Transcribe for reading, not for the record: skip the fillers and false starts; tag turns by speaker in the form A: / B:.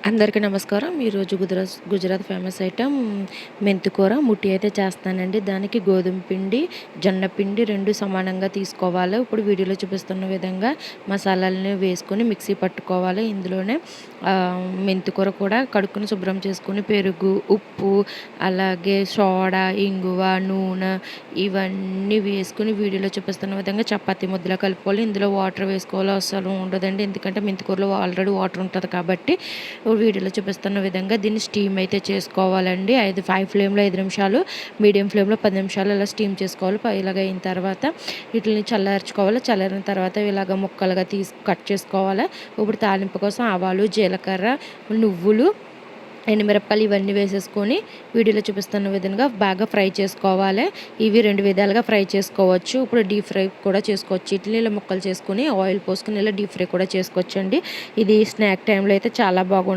A: అందరికీ నమస్కారం. ఈరోజు గుజరాత్ ఫేమస్ ఐటెం మెంతికూర ముట్టి అయితే చేస్తానండి. దానికి గోధుమ పిండి, జొన్న పిండి 2 సమానంగా తీసుకోవాలి. ఇప్పుడు వీడియోలో చూపిస్తున్న విధంగా మసాలాలని వేసుకొని మిక్సీ పట్టుకోవాలి. ఇందులోనే మెంతికూర కూడా కడుక్కొని శుభ్రం చేసుకొని పెరుగు, ఉప్పు, అలాగే సోడా, ఇంగువ, నూనె ఇవన్నీ వేసుకొని వీడియోలో చూపిస్తున్న విధంగా చపాతీ ముద్దలా కలుపుకోవాలి. ఇందులో వాటర్ వేసుకోవాలో అస్సలు ఉండదండి. ఎందుకంటే మెంతికూరలో ఆల్రెడీ వాటర్ ఉంటుంది కాబట్టి వీడియోలో చూపిస్తున్న విధంగా దీన్ని స్టీమ్ అయితే చేసుకోవాలండి. 5 ఫ్లేమ్లో 5 నిమిషాలు, మీడియం ఫ్లేమ్లో 10 నిమిషాలు ఇలా స్టీమ్ చేసుకోవాలి. ఇలాగ అయిన తర్వాత వీటిని చల్లార్చుకోవాలి. చల్లారిన తర్వాత ఇలాగ ముక్కలుగా కట్ చేసుకోవాలి. ఇప్పుడు తాలింపు కోసం ఆవాలు, జీలకర్ర, నువ్వులు, ఎండుమిరపకాయలు ఇవన్నీ వేసేసుకొని వీడియోలో చూపిస్తున్న విధంగా బాగా ఫ్రై చేసుకోవాలి. ఇవి 2 విధాలుగా ఫ్రై చేసుకోవచ్చు. ఇప్పుడు డీప్ ఫ్రై కూడా చేసుకోవచ్చు. ఇట్లా ఇలా ముక్కలు చేసుకొని ఆయిల్ పోసుకొని ఇలా డీప్ ఫ్రై కూడా చేసుకోవచ్చండి. ఇది స్నాక్ టైంలో అయితే చాలా బాగుంటుంది.